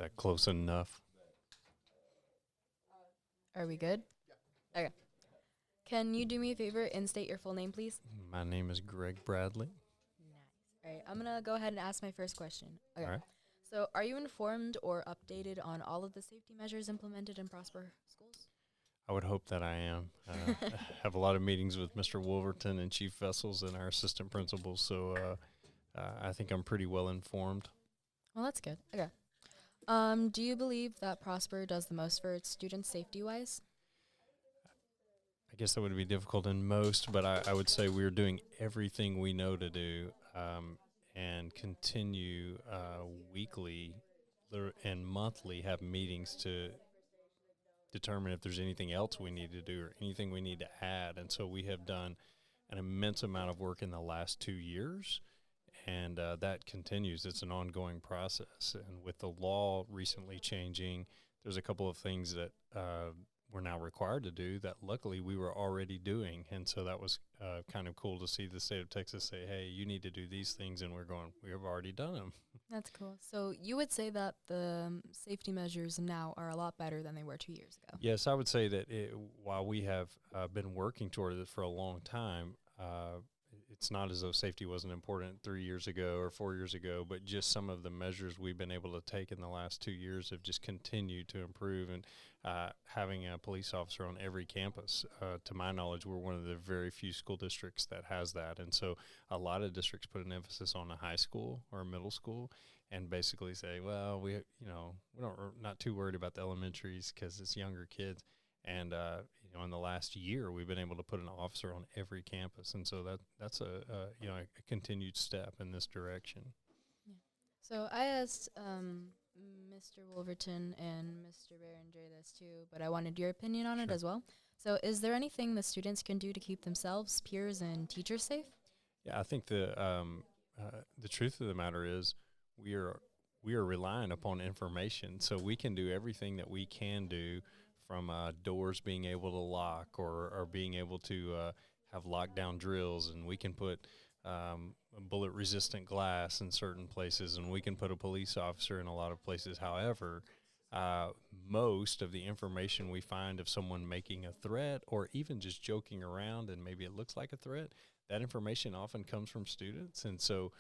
that close enough? Are we good? Okay. Can you do me a favor and state your full name, please? My name is Greg Bradley. Nice. All right, I'm gonna go ahead and ask my first question. Okay. All right. So, are you informed or updated on all of the safety measures implemented in Prosper schools? I would hope that I am. I have a lot of meetings with Mr. Wolverton and Chief Vessels and our assistant principals, so I think I'm pretty well informed. Well, that's good. Okay. Do you believe that Prosper does the most for its students safety-wise? I guess that would be difficult in most, but I would say we're doing everything we know to do and continue weekly and monthly have meetings to determine if there's anything else we need to do or anything we need to add. And so we have done an immense amount of work in the last 2 years, and that continues. It's an ongoing process. And with the law recently changing, there's a couple of things that we're now required to do that luckily we were already doing. And so that was kind of cool to see the state of Texas say, hey, you need to do these things, and we're going, we have already done them. That's cool. So, you would say that the safety measures now are a lot better than they were 2 years ago? Yes, I would say that while we have been working toward it for a long time, it's not as though safety wasn't important 3 years ago or 4 years ago, but just some of the measures we've been able to take in the last 2 years have just continued to improve. And having a police officer on every campus, to my knowledge, we're one of the very few school districts that has that. And so a lot of districts put an emphasis on a high school or a middle school and basically say, well, we're not too worried about the elementaries because it's younger kids. And in the last year, we've been able to put an officer on every campus, and so that's a continued step in this direction. Yeah. So I asked Mr. Wolverton and Mr. Behringer this too, but I wanted your opinion on it Sure. as well. So is there anything the students can do to keep themselves, peers, and teachers safe? Yeah, I think the truth of the matter is we are we are relying upon information, so we can do everything that we can do from doors being able to lock or being able to have lockdown drills, and we can put bullet resistant glass in certain places, and we can put a police officer in a lot of places. However, uh, most of the information we find of someone making a threat or even just joking around and maybe it looks like a threat, that information often comes from students. And so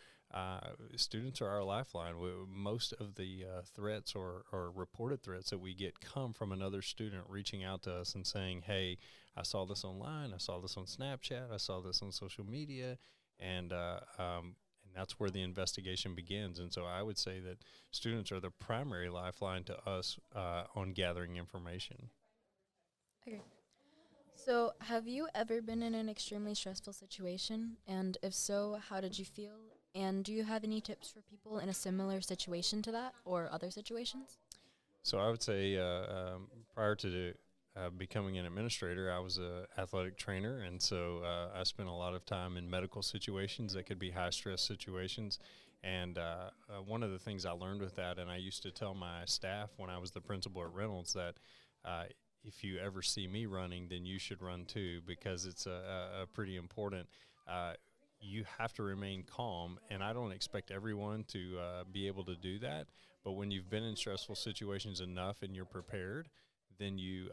students are our lifeline. Most of the threats or reported threats that we get come from another student reaching out to us and saying, hey, I saw this online, I saw this on Snapchat, I saw this on social media, and that's where the investigation begins. And so I would say that students are the primary lifeline to us on gathering information. Okay. So have you ever been in an extremely stressful situation? And if so, how did you feel? And do you have any tips for people in a similar situation to that or other situations? So I would say prior to becoming an administrator, I was a athletic trainer, and so I spent a lot of time in medical situations that could be high stress situations. And one of the things I learned with that, and I used to tell my staff when I was the principal at Reynolds that uh, if you ever see me running, then you should run too, because it's a pretty important. You have to remain calm, and I don't expect everyone to be able to do that. But when you've been in stressful situations enough and you're prepared, then you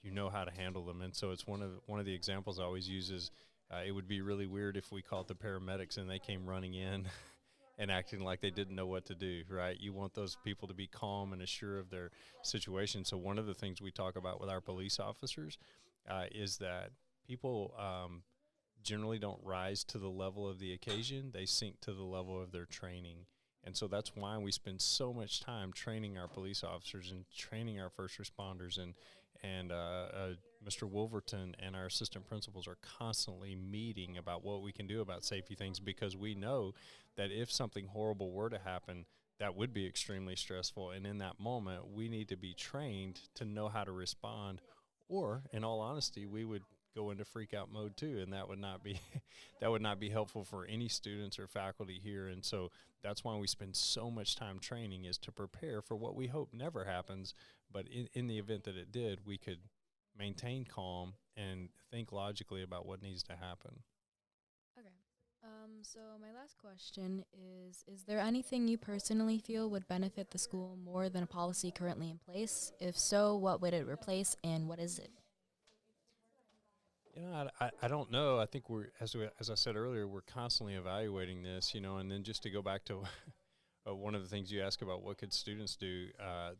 know how to handle them. And so it's one of the examples I always use is it would be really weird if we called the paramedics and they came running in and acting like they didn't know what to do, right? You want those people to be calm and assured of their situation. So one of the things we talk about with our police officers is that people generally don't rise to the level of the occasion. They sink to the level of their training. And so that's why we spend so much time training our police officers and training our first responders. And Mr. Wolverton and our assistant principals are constantly meeting about what we can do about safety things, because we know that if something horrible were to happen, that would be extremely stressful. And in that moment, we need to be trained to know how to respond. Or, in all honesty, we would go into freak out mode too, and that would not be that would not be helpful for any students or faculty here. And so that's why we spend so much time training, is to prepare for what we hope never happens, but in the event that it did, we could maintain calm and think logically about what needs to happen. Okay. So my last question is there anything you personally feel would benefit the school more than a policy currently in place? If so, what would it replace and what is it? I don't know. I think as I said earlier, we're constantly evaluating this, and then just to go back to one of the things you asked about what could students do,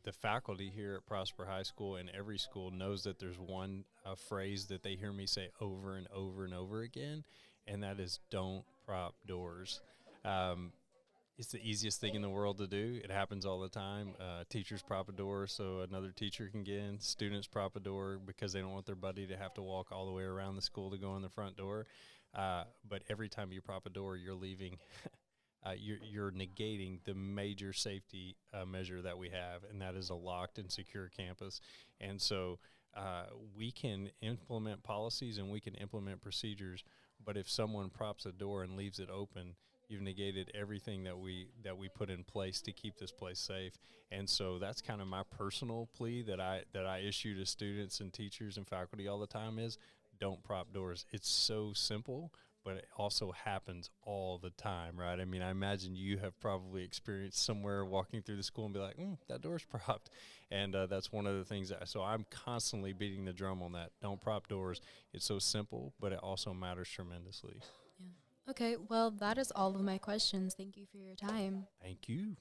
the faculty here at Prosper High School and every school knows that there's one phrase that they hear me say over and over and over again, and that is don't prop doors. Um, it's the easiest thing in the world to do. It happens all the time. Teachers prop a door so another teacher can get in. Students prop a door because they don't want their buddy to have to walk all the way around the school to go in the front door. But every time you prop a door, you're leaving. You're negating the major safety measure that we have, and that is a locked and secure campus. And so we can implement policies and we can implement procedures, but if someone props a door and leaves it open, you've negated everything that we put in place to keep this place safe. And so that's kind of my personal plea that I issue to students and teachers and faculty all the time is don't prop doors. It's so simple, but it also happens all the time, right? I mean, I imagine you have probably experienced somewhere walking through the school and be like, that door's propped. And that's one of the things so I'm constantly beating the drum on that. Don't prop doors. It's so simple, but it also matters tremendously. Yeah. Okay, well, that is all of my questions. Thank you for your time. Thank you.